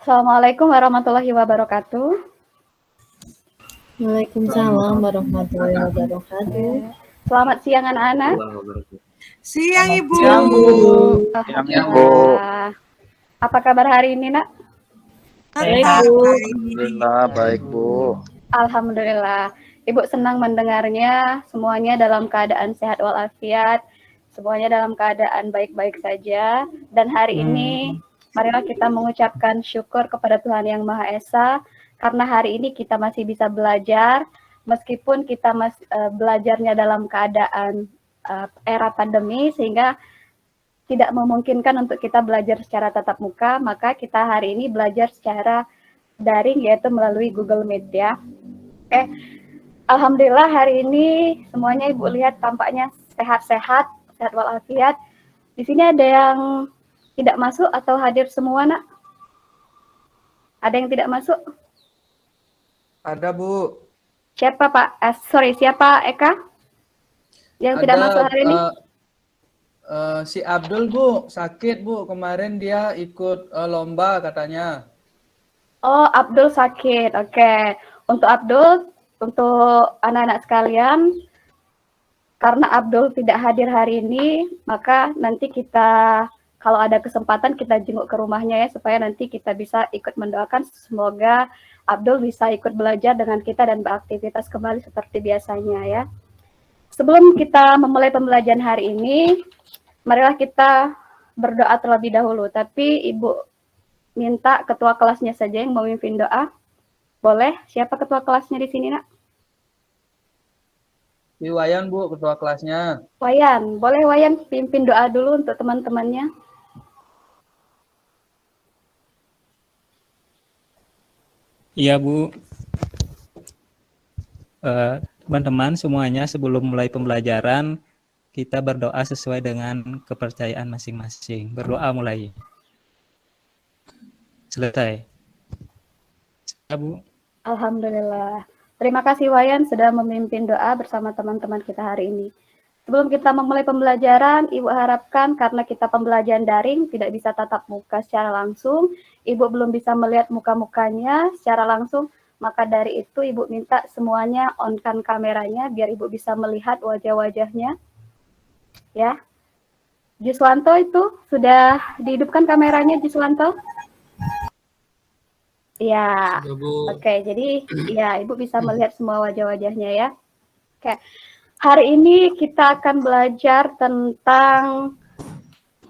Assalamualaikum warahmatullahi wabarakatuh. Waalaikumsalam warahmatullahi wabarakatuh. Selamat siang anak-anak. Siang Ibu. Siang, Bu. Alhamdulillah. Apa kabar hari ini, Nak? Baik, Sehat, Bu. baik. Alhamdulillah baik Bu. Alhamdulillah. Ibu senang mendengarnya semuanya dalam keadaan sehat walafiat, semuanya dalam keadaan baik-baik saja. Dan hari ini marilah kita mengucapkan syukur kepada Tuhan Yang Maha Esa karena hari ini kita masih bisa belajar meskipun kita belajarnya dalam keadaan era pandemi sehingga tidak memungkinkan untuk kita belajar secara tatap muka, maka kita hari ini belajar secara daring yaitu melalui Google Meet ya. Alhamdulillah hari ini semuanya Ibu lihat tampaknya sehat-sehat, sehat walafiat. Di sini ada yang tidak masuk atau hadir semua, Nak? Ada yang tidak masuk? Ada Bu. Siapa Pak? Siapa Eka? Yang tidak masuk hari ini? Si Abdul Bu, sakit Bu. Kemarin dia ikut lomba katanya. Oh, Abdul sakit. Oke. Untuk Abdul, untuk anak-anak sekalian, karena Abdul tidak hadir hari ini, maka nanti kita kalau ada kesempatan kita jenguk ke rumahnya ya, supaya nanti kita bisa ikut mendoakan semoga Abdul bisa ikut belajar dengan kita dan beraktivitas kembali seperti biasanya ya. Sebelum kita memulai pembelajaran hari ini, marilah kita berdoa terlebih dahulu. Tapi Ibu minta ketua kelasnya saja yang memimpin doa. Boleh? Siapa ketua kelasnya di sini, Nak? Si Wayan Bu, ketua kelasnya. Wayan, boleh Wayan pimpin doa dulu untuk teman-temannya. Iya Bu, teman-teman semuanya sebelum mulai pembelajaran kita berdoa sesuai dengan kepercayaan masing-masing. Berdoa mulai. Selesai. Ya, Bu. Alhamdulillah. Terima kasih Wayan sudah memimpin doa bersama teman-teman kita hari ini. Sebelum kita memulai pembelajaran, Ibu harapkan karena kita pembelajaran daring tidak bisa tatap muka secara langsung, Ibu belum bisa melihat muka-mukanya secara langsung, maka dari itu Ibu minta semuanya on-kan kameranya biar Ibu bisa melihat wajah-wajahnya. Ya. Juswanto itu sudah dihidupkan kameranya Juswanto? Ya. Oke, jadi ya Ibu bisa melihat semua wajah-wajahnya ya. Oke. Hari ini kita akan belajar tentang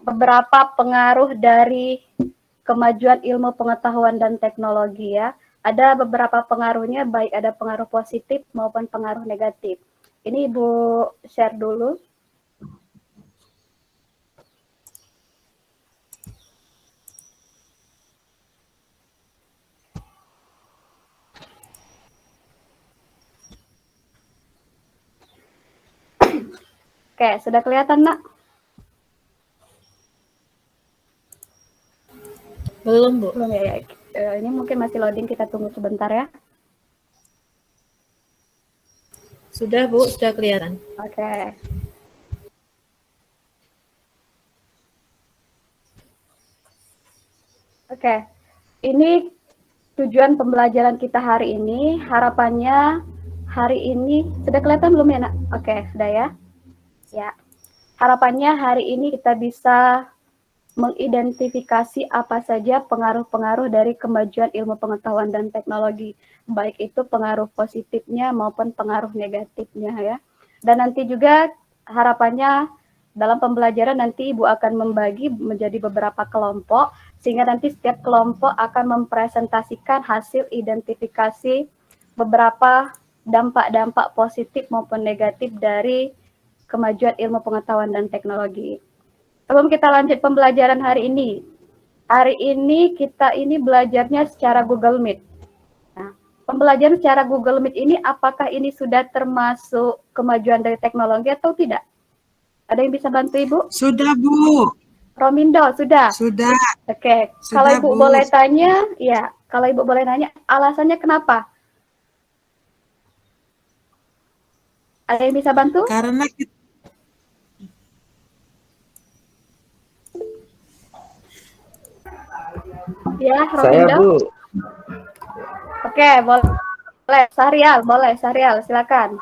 beberapa pengaruh dari kemajuan ilmu pengetahuan dan teknologi ya. Ada beberapa pengaruhnya, baik ada pengaruh positif maupun pengaruh negatif. Ini Ibu share dulu. Oke, sudah kelihatan, Nak? Belum, Bu. Belum ya. Ini mungkin masih loading, kita tunggu sebentar ya. Sudah, Bu, sudah kelihatan. Oke. Oke. Ini tujuan pembelajaran kita hari ini. Harapannya hari ini sudah kelihatan belum ya, Nak? Oke, sudah ya. Ya. Harapannya hari ini kita bisa mengidentifikasi apa saja pengaruh-pengaruh dari kemajuan ilmu pengetahuan dan teknologi, baik itu pengaruh positifnya maupun pengaruh negatifnya ya. Dan nanti juga harapannya dalam pembelajaran nanti Ibu akan membagi menjadi beberapa kelompok, sehingga nanti setiap kelompok akan mempresentasikan hasil identifikasi beberapa dampak-dampak positif maupun negatif dari kemajuan ilmu pengetahuan dan teknologi. Sebelum kita lanjut pembelajaran hari ini kita ini belajarnya secara Google Meet. Nah, pembelajaran secara Google Meet ini apakah ini sudah termasuk kemajuan dari teknologi atau tidak? Ada yang bisa bantu Ibu? Sudah Bu. Romindo, sudah? Sudah. Oke, Sudah, kalau Ibu Bu. boleh tanya, ya, kalau Ibu boleh nanya, alasannya kenapa? Ada yang bisa bantu? Karena kita Ya, Saya Robindo. Bu. Oke, boleh. Sahrial, silakan.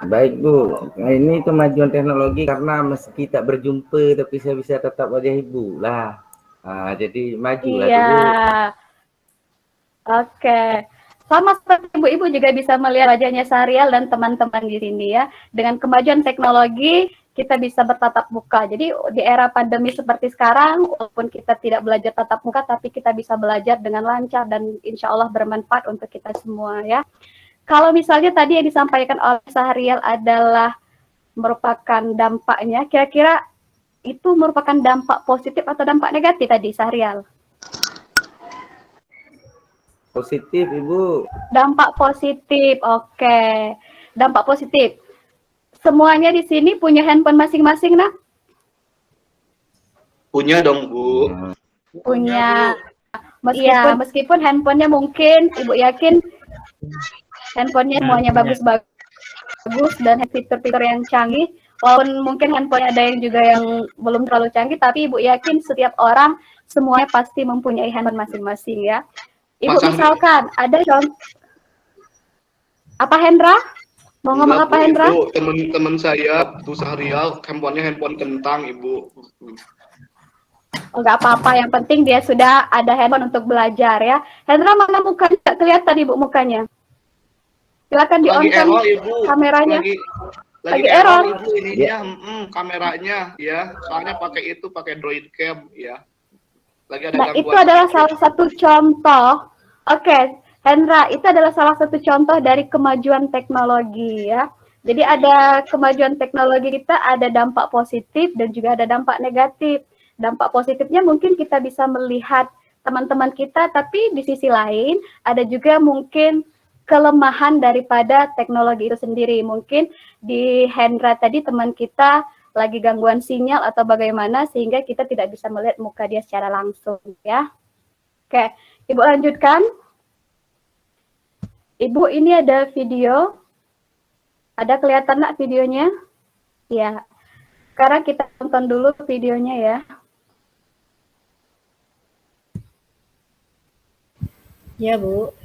Baik Bu. Nah, ini kemajuan teknologi karena meski tak berjumpa tapi saya bisa tetap wajah Ibu lah. Jadi majulah Iya. dulu. Oke. Sama seperti ibu-ibu juga bisa melihat wajahnya Sahrial dan teman-teman di sini ya. Dengan kemajuan teknologi, kita bisa bertatap muka. Jadi di era pandemi seperti sekarang, walaupun kita tidak belajar tatap muka, tapi kita bisa belajar dengan lancar dan insya Allah bermanfaat untuk kita semua ya. Kalau misalnya tadi yang disampaikan oleh Sahrial adalah merupakan dampaknya, kira-kira itu merupakan dampak positif atau dampak negatif tadi Sahrial? Positif Ibu. Dampak positif, oke. Dampak positif. Semuanya di sini punya handphone masing-masing, nak? Punya dong, Bu. Punya. Meskipun handphonenya mungkin, Ibu yakin handphonenya semuanya bagus-bagus dan fitur-fitur yang canggih. Walaupun mungkin handphonenya ada yang juga yang belum terlalu canggih, tapi Ibu yakin setiap orang semuanya pasti mempunyai handphone masing-masing ya. Ibu misalkan ada contoh. Apa Hendra? Mau ngomong apa Hendra? Ibu, teman-teman saya, Bu Sahrial, handphonenya handphone kentang, Ibu. Oh, nggak apa-apa, yang penting dia sudah ada handphone untuk belajar ya. Hendra, mana mukanya? Nggak kelihatan Ibu mukanya. Silakan di-on-kan kameranya. Lagi error Ibu ininya, kameranya ya. Soalnya pakai Droid Cam ya. Lagi ada gangguan. Itu adalah salah satu contoh. Oke, Hendra, itu adalah salah satu contoh dari kemajuan teknologi ya. Jadi ada kemajuan teknologi kita, ada dampak positif dan juga ada dampak negatif. Dampak positifnya mungkin kita bisa melihat teman-teman kita, tapi di sisi lain ada juga mungkin kelemahan daripada teknologi itu sendiri. Mungkin di Hendra tadi teman kita lagi gangguan sinyal atau bagaimana sehingga kita tidak bisa melihat muka dia secara langsung ya. Oke, Ibu lanjutkan. Ibu, ini ada video. Ada kelihatan nggak videonya? Ya. Sekarang kita tonton dulu videonya ya. Ya, Bu.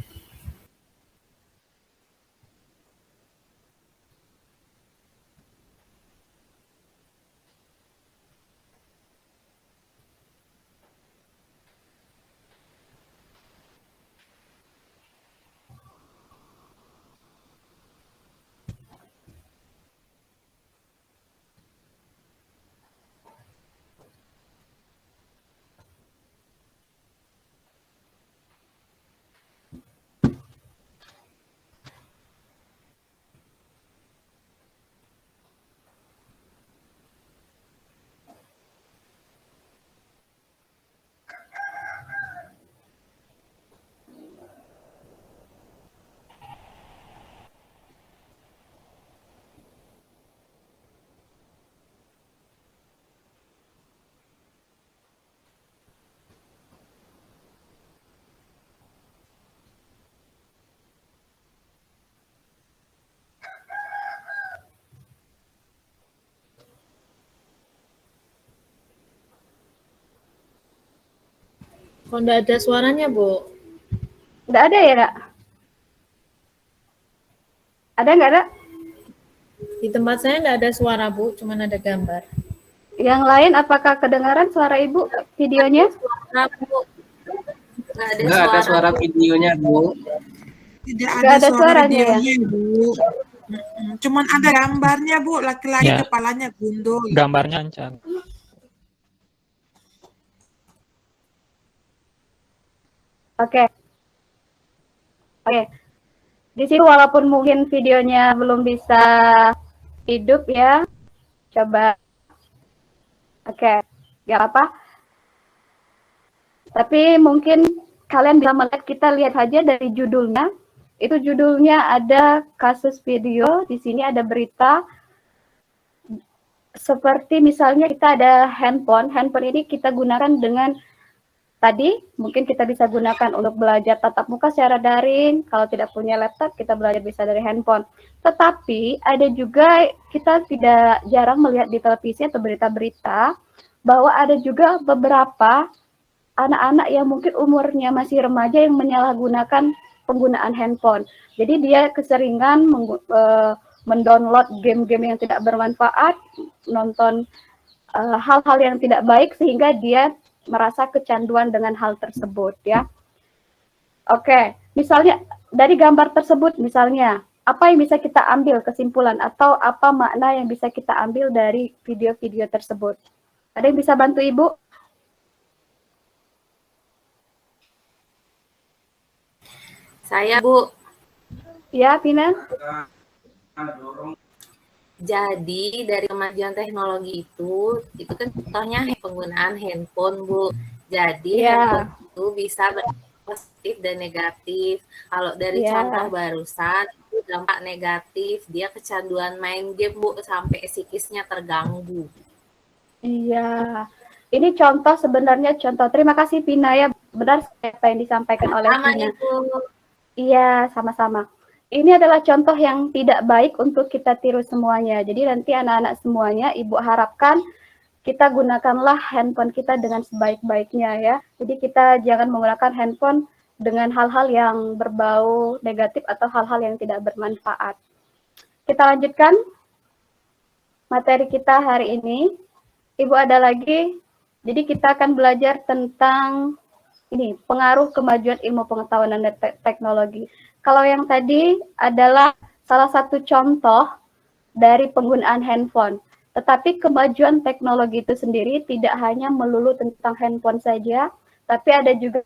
Kok nggak ada suaranya, Bu? Nggak ada ya, Kak? Ada nggak ada? Di tempat saya nggak ada suara, Bu, cuman ada gambar. Yang lain apakah kedengaran suara Ibu videonya? Nggak ada suara videonya, Bu. Tidak Nggak ada suara suaranya ya? videonya, Bu. Cuman ada gambarnya, Bu. Laki-laki Ya. kepalanya gundul. Gambarnya lancar. Oke. Oke. Di sini walaupun mungkin videonya belum bisa hidup ya. Coba. Oke. Gak apa. Tapi mungkin kalian bisa melihat, kita lihat aja dari judulnya. Itu judulnya ada kasus video, di sini ada berita. Seperti misalnya kita ada handphone ini kita gunakan dengan tadi, mungkin kita bisa gunakan untuk belajar tatap muka secara daring. Kalau tidak punya laptop, kita belajar bisa dari handphone. Tetapi ada juga, kita tidak jarang melihat di televisi atau berita-berita, bahwa ada juga beberapa anak-anak yang mungkin umurnya masih remaja yang menyalahgunakan penggunaan handphone. Jadi dia keseringan mendownload game-game yang tidak bermanfaat, nonton hal-hal yang tidak baik sehingga dia merasa kecanduan dengan hal tersebut ya. Oke, misalnya dari gambar tersebut misalnya apa yang bisa kita ambil kesimpulan atau apa makna yang bisa kita ambil dari video-video tersebut? Ada yang bisa bantu Ibu? Saya, Bu. Ya, Pina. Jadi dari kemajuan teknologi itu kan contohnya penggunaan handphone, Bu. Jadi handphone itu bisa positif dan negatif. Kalau dari contoh barusan itu dampak negatif, dia kecanduan main game, Bu, sampai psikisnya terganggu. Iya. Ini contoh sebenarnya contoh. Terima kasih Pina ya. Benar apa yang disampaikan oleh Pina. Iya, sama-sama. Ini adalah contoh yang tidak baik untuk kita tiru semuanya. Jadi nanti anak-anak semuanya, Ibu harapkan kita gunakanlah handphone kita dengan sebaik-baiknya ya. Jadi kita jangan menggunakan handphone dengan hal-hal yang berbau negatif atau hal-hal yang tidak bermanfaat. Kita lanjutkan materi kita hari ini. Ibu ada lagi. Jadi kita akan belajar tentang ini, pengaruh kemajuan ilmu pengetahuan dan teknologi. Kalau yang tadi adalah salah satu contoh dari penggunaan handphone. Tetapi kemajuan teknologi itu sendiri tidak hanya melulu tentang handphone saja, tapi ada juga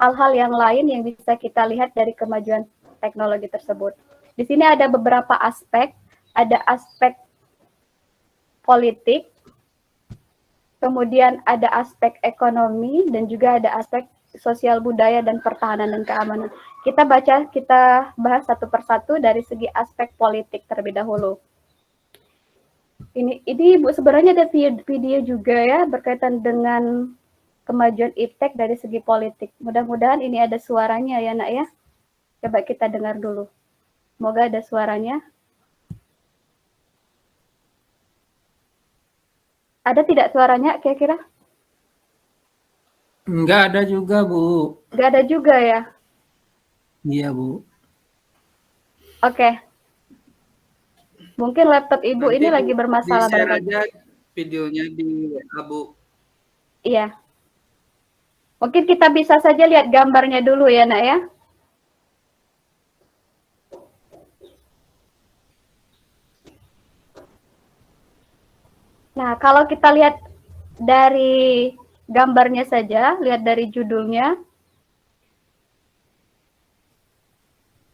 hal-hal yang lain yang bisa kita lihat dari kemajuan teknologi tersebut. Di sini ada beberapa aspek, ada aspek politik, kemudian ada aspek ekonomi, dan juga ada aspek sosial budaya dan pertahanan dan keamanan. Kita bahas satu persatu dari segi aspek politik terlebih dahulu. Ini Bu, sebenarnya ada video juga ya berkaitan dengan kemajuan iptek dari segi politik. Mudah-mudahan ini ada suaranya ya Nak ya. Coba kita dengar dulu. Semoga ada suaranya. Ada tidak suaranya kira-kira? Enggak ada juga, Bu. Enggak ada juga ya? Iya, Bu. Oke. Mungkin laptop Ibu Nanti ini lagi bermasalah. Di-share aja videonya di Bu. Iya. Mungkin kita bisa saja lihat gambarnya dulu ya, Nak ya. Nah, kalau kita lihat dari gambarnya saja, lihat dari judulnya.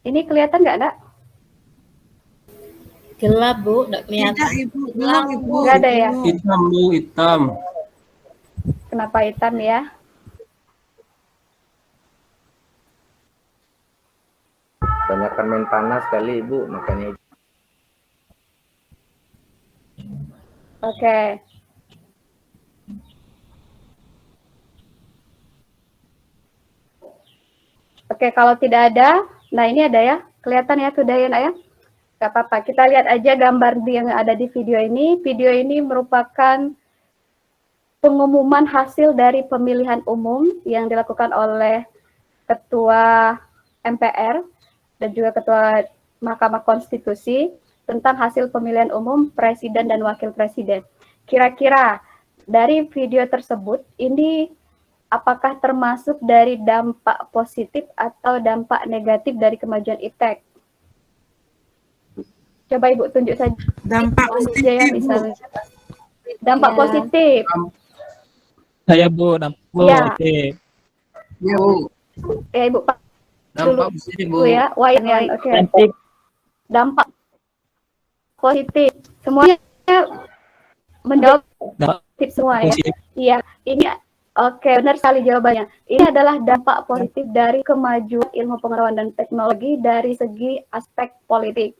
Ini kelihatan nggak, Nak? Gelap, Bu, nggak kelihatan. Tidak, Ibu. Belum, Ibu. Nggak ada ya? Hitam, Bu, hitam. Kenapa hitam ya? Banyakan main panas kali Ibu, makanya. Oke. Oke, kalau tidak ada, nah ini ada ya, kelihatan ya sudah ya Nak ya? Gak apa-apa, kita lihat aja gambar yang ada di video ini. Video ini merupakan pengumuman hasil dari pemilihan umum yang dilakukan oleh Ketua MPR dan juga Ketua Mahkamah Konstitusi tentang hasil pemilihan umum Presiden dan Wakil Presiden. Kira-kira dari video tersebut, ini apakah termasuk dari dampak positif atau dampak negatif dari kemajuan iptek? Coba Ibu tunjuk saja. Dampak positif, ya, misalnya. Dampak positif. Saya Bu, dampak positif. Iya, Bu. Ya Ibu Pak. Dampak positif, Bu. Ya, Wayan. Oke. Dampak positif. Semuanya menjawab positif semua ya. Iya, ini oke, benar sekali jawabannya. Ini adalah dampak positif dari kemajuan ilmu pengetahuan dan teknologi dari segi aspek politik.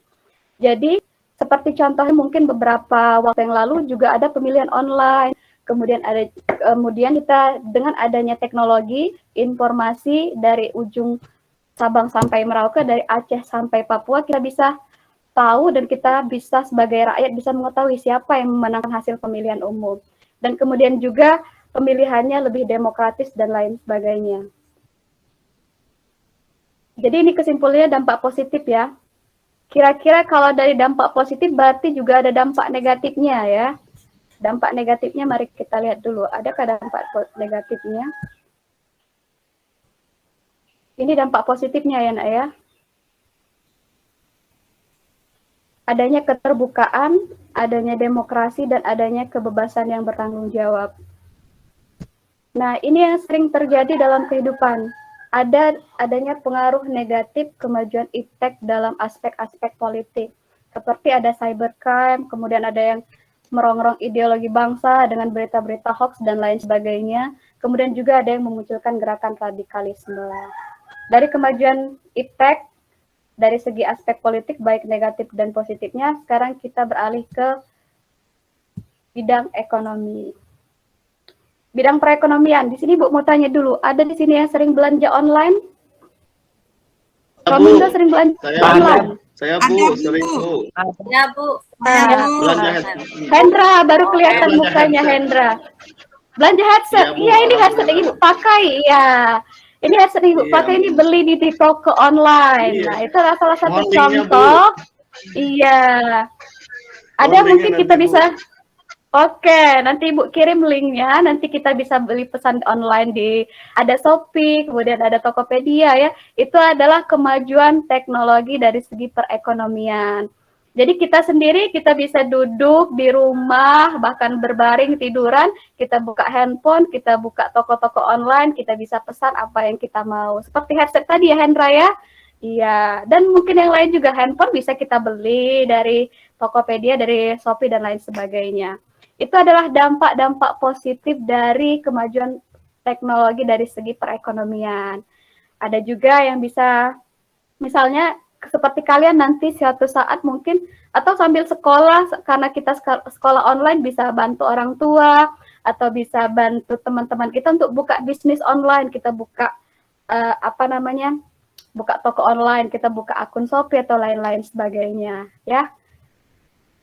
Jadi, seperti contohnya mungkin beberapa waktu yang lalu juga ada pemilihan online, kemudian kita dengan adanya teknologi, informasi dari ujung Sabang sampai Merauke, dari Aceh sampai Papua, kita bisa tahu dan kita bisa sebagai rakyat bisa mengetahui siapa yang memenangkan hasil pemilihan umum. Dan kemudian juga pemilihannya lebih demokratis dan lain sebagainya. Jadi ini kesimpulannya dampak positif ya. Kira-kira kalau dari dampak positif berarti juga ada dampak negatifnya ya. Dampak negatifnya mari kita lihat dulu. Adakah dampak negatifnya? Ini dampak positifnya ya nak ya. Adanya keterbukaan, adanya demokrasi, dan adanya kebebasan yang bertanggung jawab. Nah, ini yang sering terjadi dalam kehidupan. Adanya pengaruh negatif kemajuan iptek dalam aspek-aspek politik. Seperti ada cybercrime, kemudian ada yang merongrong ideologi bangsa dengan berita-berita hoax dan lain sebagainya. Kemudian juga ada yang memunculkan gerakan radikalisme. Dari kemajuan iptek, dari segi aspek politik, baik negatif dan positifnya, sekarang kita beralih ke bidang ekonomi. Bidang perekonomian, di sini Bu mau tanya dulu, ada di sini yang sering belanja online? Romindo sering belanja online? Saya Bu, sering Bu. Ya Bu. Belanja Hendra, baru kelihatan mukanya Hendra. Belanja headset, iya ini headset yang Ibu pakai, iya. Ini headset yang Ibu pakai ini beli di toko online. Nah, itu adalah salah satu contoh. Iya. Ada mungkin kita bisa. Oke, nanti Ibu kirim linknya, nanti kita bisa beli pesan online ada Shopee, kemudian ada Tokopedia ya. Itu adalah kemajuan teknologi dari segi perekonomian. Jadi kita sendiri, kita bisa duduk di rumah, bahkan berbaring tiduran, kita buka handphone, kita buka toko-toko online, kita bisa pesan apa yang kita mau. Seperti headset tadi ya Hendra ya? Iya, dan mungkin yang lain juga handphone bisa kita beli dari Tokopedia, dari Shopee, dan lain sebagainya. Itu adalah dampak-dampak positif dari kemajuan teknologi dari segi perekonomian. Ada juga yang bisa, misalnya seperti kalian nanti suatu saat mungkin, atau sambil sekolah, karena kita sekolah online bisa bantu orang tua, atau bisa bantu teman-teman kita untuk buka bisnis online, kita buka, buka toko online, kita buka akun Shopee, atau lain-lain sebagainya. Ya,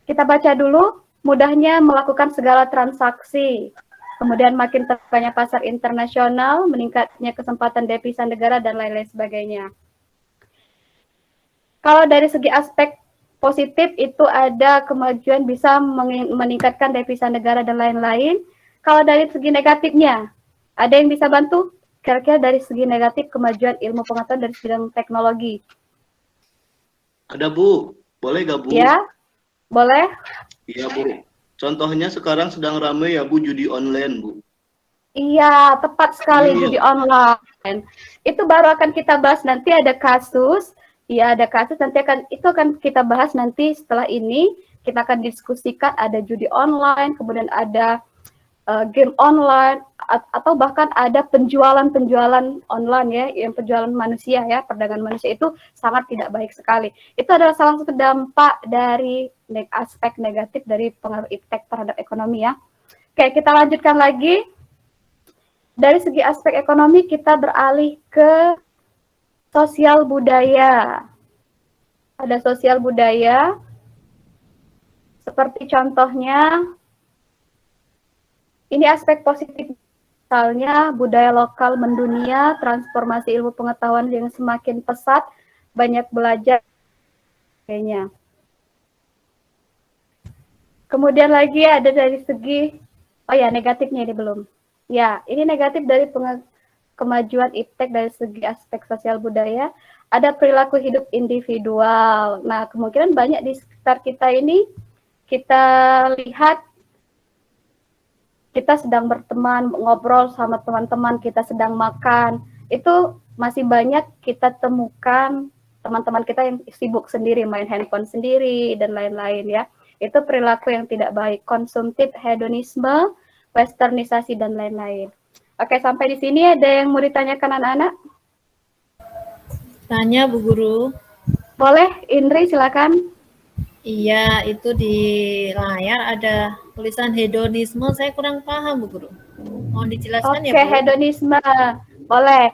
kita baca dulu. Mudahnya melakukan segala transaksi, kemudian makin terbukanya pasar internasional, meningkatnya kesempatan devisa negara, dan lain-lain sebagainya. Kalau dari segi aspek positif itu ada kemajuan bisa meningkatkan devisa negara dan lain-lain. Kalau dari segi negatifnya, ada yang bisa bantu? Kira-kira dari segi negatif kemajuan ilmu pengetahuan dari bidang teknologi. Ada Bu, boleh gak Bu? Ya, boleh. Iya Bu, contohnya sekarang sedang ramai ya Bu, judi online Bu. Iya, tepat sekali judi online. Itu baru akan kita bahas nanti, ada kasus. Iya, ada kasus, nanti akan kita bahas nanti setelah ini. Kita akan diskusikan ada judi online, kemudian ada game online, atau bahkan ada penjualan online ya, yang penjualan manusia ya, perdagangan manusia, itu sangat tidak baik sekali. Itu adalah salah satu dampak dari aspek negatif dari pengaruh iptek terhadap ekonomi ya. Oke, kita lanjutkan lagi. Dari segi aspek ekonomi kita beralih ke sosial budaya. Ada sosial budaya, seperti contohnya, ini aspek positif, misalnya budaya lokal mendunia, transformasi ilmu pengetahuan yang semakin pesat, banyak belajar, kayaknya. Kemudian lagi ada dari segi, oh ya negatifnya ini belum. Ya, ini negatif dari kemajuan iptek dari segi aspek sosial budaya, ada perilaku hidup individual. Nah, kemungkinan banyak di sekitar kita ini, kita lihat, kita sedang berteman, ngobrol sama teman-teman, kita sedang makan, itu masih banyak kita temukan teman-teman kita yang sibuk sendiri, main handphone sendiri, dan lain-lain ya. Itu perilaku yang tidak baik, konsumtif, hedonisme, westernisasi, dan lain-lain. Oke, sampai di sini ada yang mau ditanyakan anak-anak? Tanya Bu Guru. Boleh, Indri silakan. Iya, itu di layar ada tulisan hedonisme, saya kurang paham Bu Guru. Mau dijelaskan ya Bu? Oke, hedonisme. Boleh.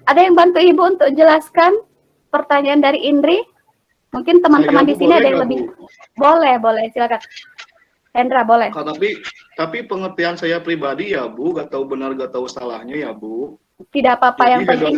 Ada yang bantu Ibu untuk jelaskan pertanyaan dari Indri? Mungkin teman-teman di sini ada yang lebih. Boleh, silakan. Hendra boleh. Tapi pengertian saya pribadi ya Bu, gak tahu benar gak tahu salahnya ya Bu. Tidak apa-apa, yang Jadi penting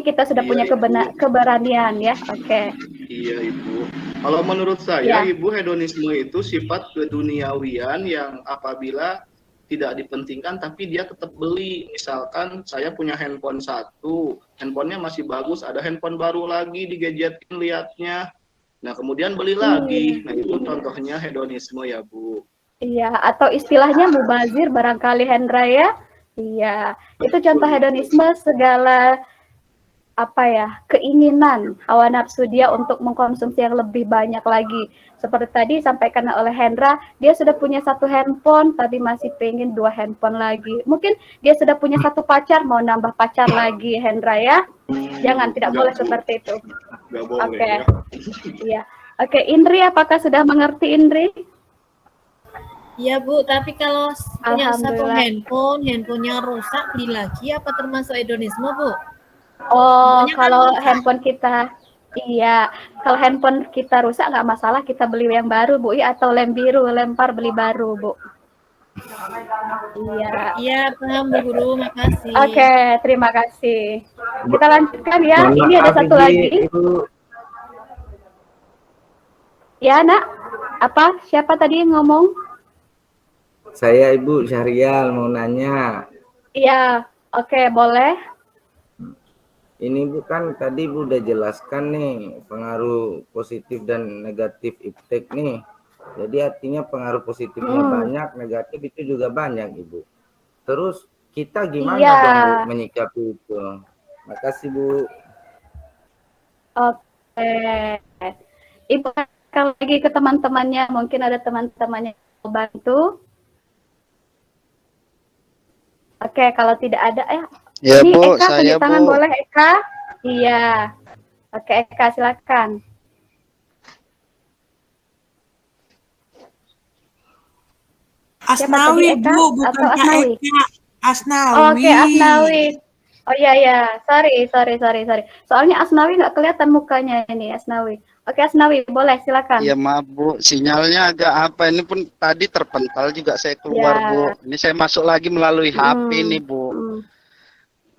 kita sudah punya, keberanian ya. Oke. Iya Ibu. Kalau menurut saya Ibu, hedonisme itu sifat keduniawian yang apabila tidak dipentingkan tapi dia tetap beli. Misalkan saya punya handphone satu, handphonenya masih bagus, ada handphone baru lagi digadgetin lihatnya. Nah, kemudian beli lagi. Nah, itu contohnya hedonisme ya, Bu. Iya, atau istilahnya mubazir barangkali Hendra ya. Iya, itu contoh hedonisme, segala keinginan hawa nafsu dia untuk mengkonsumsi yang lebih banyak lagi. Seperti tadi disampaikan oleh Hendra, dia sudah punya satu handphone, tapi masih pengen 2 handphone lagi. Mungkin dia sudah punya 1 pacar, mau nambah pacar lagi, Hendra ya. Jangan, tidak boleh seperti itu. Oke. Iya. Oke, Indri, apakah sudah mengerti, Indri? Iya Bu, tapi kalau punya satu handphonenya rusak, beli lagi apa termasuk hedonisme Bu? Oh, kalau handphone kita, kalau handphone kita rusak nggak masalah, kita beli yang baru Bu, atau lem biru, lempar beli baru Bu. Iya, paham Bu Guru, makasih. Oke, terima kasih. Kita lanjutkan ya. Ini ada satu lagi. Ya, Nak. Apa? Siapa tadi yang ngomong? Saya Ibu Syahrial mau nanya. Iya, oke, boleh. Ini bukan tadi Bu udah jelaskan nih pengaruh positif dan negatif iptek nih. Jadi artinya pengaruh positifnya banyak, negatif itu juga banyak Ibu. Terus kita gimana dong Bu menyikapi itu? Makasih Bu. Oke. Ibu akan lagi ke teman-temannya, mungkin ada teman-temannya yang mau bantu. Oke, kalau tidak ada ya ini Bu, Eka saya tangan Bu. boleh Eka? Iya. Oke, Eka silakan. Asnawi Eka, Bu, bukan atau Kak Asnawi? Eka. Asnawi. Oke, Asnawi. Oh iya, sorry. Soalnya Asnawi nggak kelihatan mukanya ini, Asnawi. Oke, Asnawi, boleh silakan. Ya maaf Bu, sinyalnya agak apa, ini pun tadi terpental juga saya keluar Bu. Ini saya masuk lagi melalui HP nih Bu.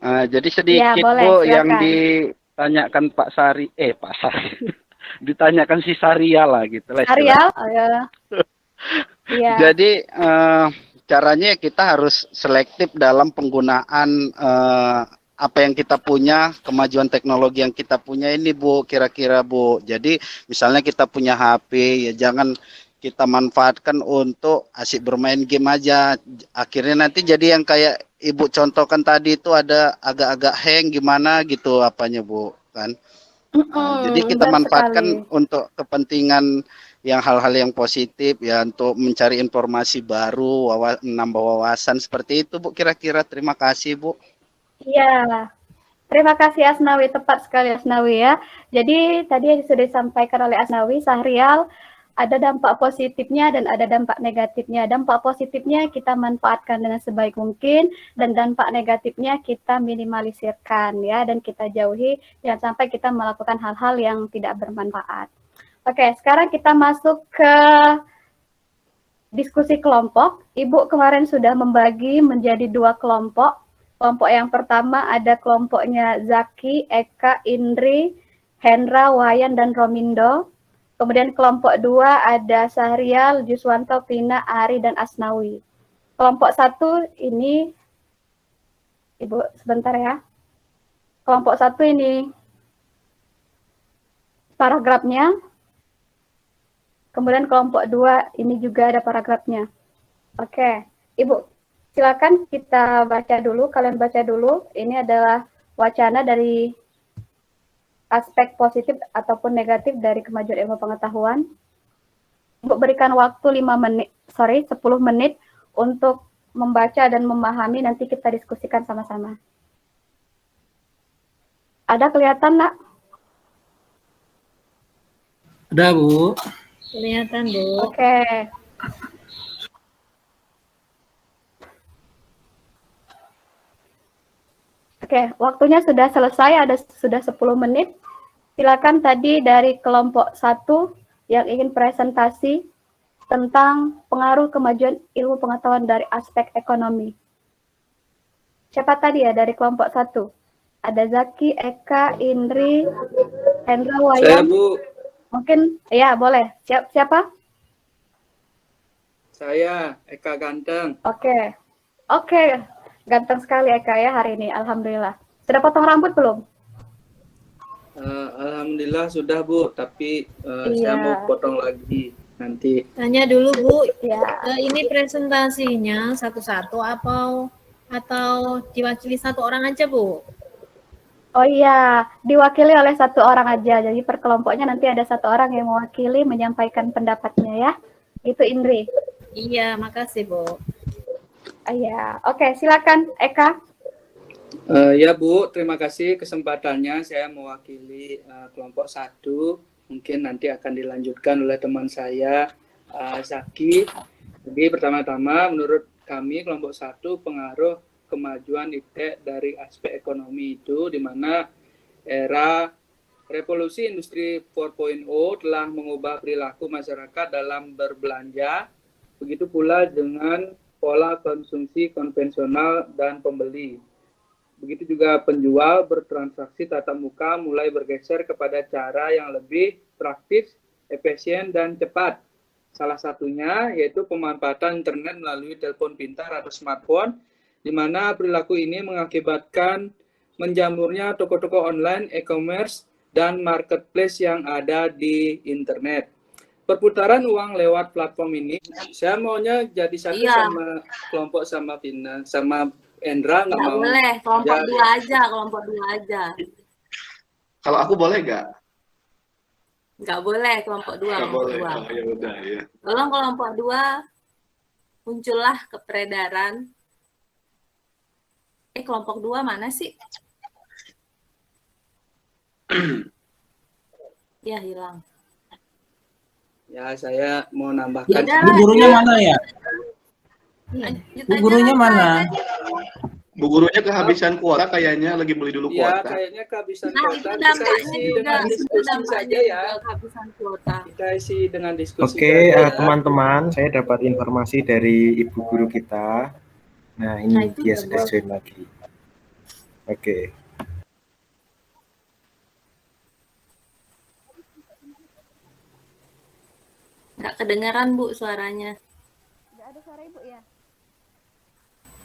Jadi sedikit boleh, Bu silakan. yang ditanyakan Pak Sari, ditanyakan si Saria lah gitu lah. Sarial? Oh, ya. Iya. Jadi caranya kita harus selektif dalam penggunaan apa yang kita punya, kemajuan teknologi yang kita punya ini Bu, kira-kira Bu. Jadi misalnya kita punya HP, ya jangan kita manfaatkan untuk asik bermain game aja. Akhirnya nanti jadi yang kayak Ibu contohkan tadi itu ada agak-agak hang gimana gitu apanya Bu, kan. Jadi kita manfaatkan untuk kepentingan yang hal-hal yang positif ya, untuk mencari informasi baru, menambah wawasan seperti itu Bu kira-kira. Terima kasih Bu. Iya, terima kasih Asnawi, tepat sekali Asnawi ya. Jadi tadi sudah disampaikan oleh Asnawi, Syahrial, ada dampak positifnya dan ada dampak negatifnya. Dampak positifnya kita manfaatkan dengan sebaik mungkin, dan dampak negatifnya kita minimalisirkan ya, dan kita jauhi, jangan sampai kita melakukan hal-hal yang tidak bermanfaat. Oke, sekarang kita masuk ke diskusi kelompok. Ibu kemarin sudah membagi menjadi 2 kelompok. Kelompok yang pertama ada kelompoknya Zaki, Eka, Indri, Hendra, Wayan, dan Romindo. Kemudian kelompok 2 ada Syahrial, Juswanto, Pina, Ari, dan Asnawi. Kelompok 1 ini, Ibu sebentar ya. Kelompok 1 ini paragrafnya. Kemudian kelompok 2 ini juga ada paragrafnya. Oke, Ibu silakan kita baca dulu, kalian baca dulu. Ini adalah wacana dari aspek positif ataupun negatif dari kemajuan ilmu pengetahuan. Ibu berikan waktu 10 menit untuk membaca dan memahami, nanti kita diskusikan sama-sama. Ada kelihatan, Nak? Ada Bu. Kelihatan Bu. Oke. Oke, waktunya sudah selesai, sudah 10 menit. Silakan tadi dari kelompok 1 yang ingin presentasi, tentang pengaruh kemajuan ilmu pengetahuan dari aspek ekonomi. Siapa tadi ya dari kelompok 1? Ada Zaki, Eka, Indri, Hendra, Saya, Wayan. Bu. Mungkin ya boleh. Siapa? Saya, Eka Ganteng. Oke. Ganteng sekali Eka ya hari ini. Alhamdulillah. Sudah potong rambut belum? Alhamdulillah sudah, Bu. Tapi Iya. saya mau potong lagi nanti. Tanya dulu Bu, Ya. ini presentasinya satu-satu atau diwakili satu orang aja Bu? Oh iya, diwakili oleh satu orang aja. Jadi per kelompoknya nanti ada satu orang yang mewakili menyampaikan pendapatnya ya. Itu Indri. Iya, makasih Bu. Iya, oke silakan Eka. Ya Bu, terima kasih kesempatannya. Saya mewakili kelompok 1. Mungkin nanti akan dilanjutkan oleh teman saya, Zaki. Jadi pertama-tama menurut kami kelompok 1 pengaruh kemajuan iptek dari aspek ekonomi itu di mana era revolusi industri 4.0 telah mengubah perilaku masyarakat dalam berbelanja, begitu pula dengan pola konsumsi konvensional dan pembeli. Begitu juga penjual bertransaksi tatap muka mulai bergeser kepada cara yang lebih praktis, efisien, dan cepat. Salah satunya yaitu pemanfaatan internet melalui telepon pintar atau smartphone, di mana perilaku ini mengakibatkan menjamurnya toko-toko online, e-commerce, dan marketplace yang ada di internet. Perputaran uang lewat platform ini, saya maunya jadi satu sama kelompok sama Vina, sama Endra nggak mau. Boleh, kelompok 2 aja, kelompok 2 aja. Kalau aku boleh nggak? Nggak boleh, kelompok 2. Nggak boleh. Dua. Oh, ya udah ya. Tolong kelompok 2 muncullah ke peredaran. Kelompok 2 mana sih? Ya, hilang. Ya, saya mau nambahkan. Bu gurunya mana ya? Bu gurunya mana? Bu gurunya kehabisan kuota kayaknya, lagi beli dulu Ya, kuota. kayaknya kehabisan Nah, kuota. itu Kita dampaknya isi juga. dengan Itu diskusi dampaknya saja ya. juga kehabisan kuota. Kita isi dengan diskusi Oke, saja ya. teman-teman, saya dapat informasi dari ibu guru kita. Nah, ini itu dia udah sudah boleh. join lagi. Oke. Nggak kedengaran, Bu, suaranya. Nggak ada suara Ibu ya?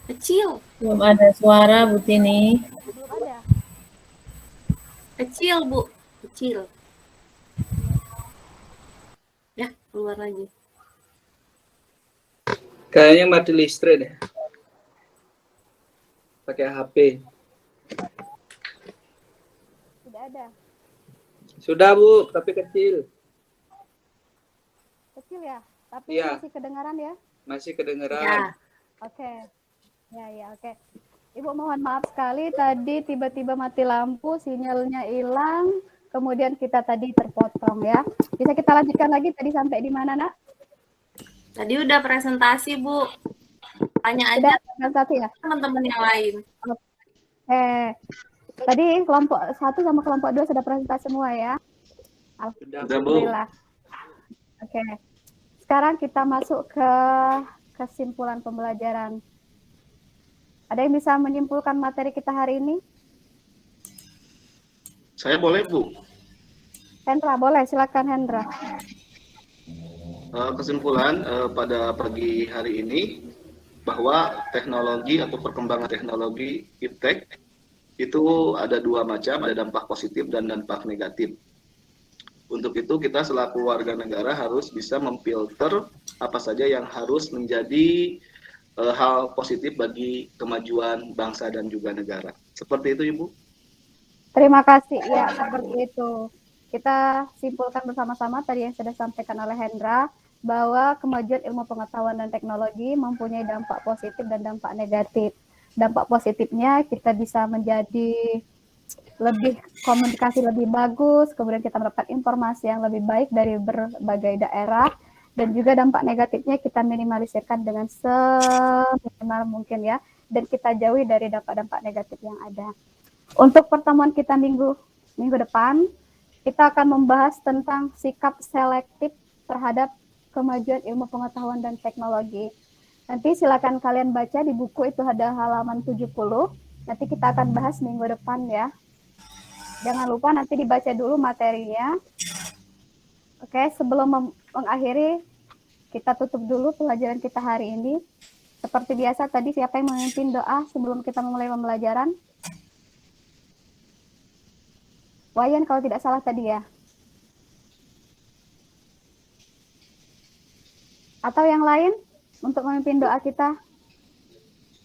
Kecil. Belum ada suara Bu Tini. Belum ada. Kecil, Bu. Kecil. Ya, keluar lagi. Kayaknya mati listrik deh. Pakai HP. Tidak ada. Sudah Bu, tapi kecil. Kecil ya? Tapi Iya. masih kedengaran ya? Masih kedengeran. Ya. Oke. Ya, oke. Ibu mohon maaf sekali tadi tiba-tiba mati lampu, sinyalnya hilang, kemudian kita tadi terpotong ya. Bisa kita lanjutkan lagi tadi sampai di mana, Nak? Tadi udah presentasi, Bu. Tanya Sudah aja presentasi ya? teman-teman yang lain. Tadi kelompok 1 sama kelompok 2 sudah presentasi semua ya? Alhamdulillah. Oke. Sekarang kita masuk ke kesimpulan pembelajaran. Ada yang bisa menyimpulkan materi kita hari ini? Saya boleh, Bu? Hendra, boleh. Silakan Hendra. Kesimpulan pada pagi hari ini bahwa teknologi atau perkembangan teknologi iptek itu ada dua macam, ada dampak positif dan dampak negatif. Untuk itu kita selaku warga negara harus bisa memfilter apa saja yang harus menjadi hal positif bagi kemajuan bangsa dan juga negara. Seperti itu, Ibu. Terima kasih. Ya, seperti itu. Kita simpulkan bersama-sama tadi yang sudah disampaikan oleh Hendra, bahwa kemajuan ilmu pengetahuan dan teknologi mempunyai dampak positif dan dampak negatif. Dampak positifnya kita bisa menjadi lebih komunikasi lebih bagus, kemudian kita mendapatkan informasi yang lebih baik dari berbagai daerah, dan juga dampak negatifnya kita minimalisirkan dengan seminimal mungkin ya, dan kita jauhi dari dampak-dampak negatif yang ada. Untuk pertemuan kita minggu depan, kita akan membahas tentang sikap selektif terhadap Kemajuan Ilmu Pengetahuan dan Teknologi. Nanti silakan kalian baca di buku, itu ada halaman 70. Nanti kita akan bahas minggu depan ya. Jangan lupa nanti dibaca dulu materinya. Oke, sebelum mengakhiri, kita tutup dulu pelajaran kita hari ini. Seperti biasa tadi, siapa yang memimpin doa sebelum kita memulai pembelajaran? Wayan kalau tidak salah tadi ya. Atau yang lain untuk memimpin doa kita?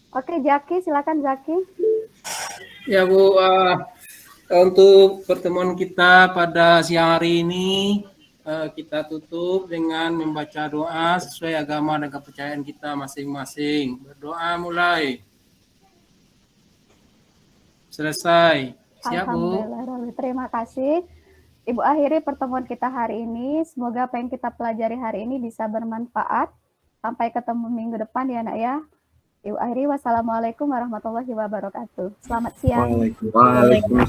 Oke, Zaki, silakan Zaki. Ya Bu, untuk pertemuan kita pada siang hari ini, kita tutup dengan membaca doa sesuai agama dan kepercayaan kita masing-masing. Berdoa mulai. Selesai. Siap, Bu. Alhamdulillah, terima kasih. Ibu akhiri pertemuan kita hari ini. Semoga apa yang kita pelajari hari ini bisa bermanfaat. Sampai ketemu minggu depan ya nak ya. Ibu akhiri, wassalamualaikum warahmatullahi wabarakatuh. Selamat siang. Waalaikumsalam.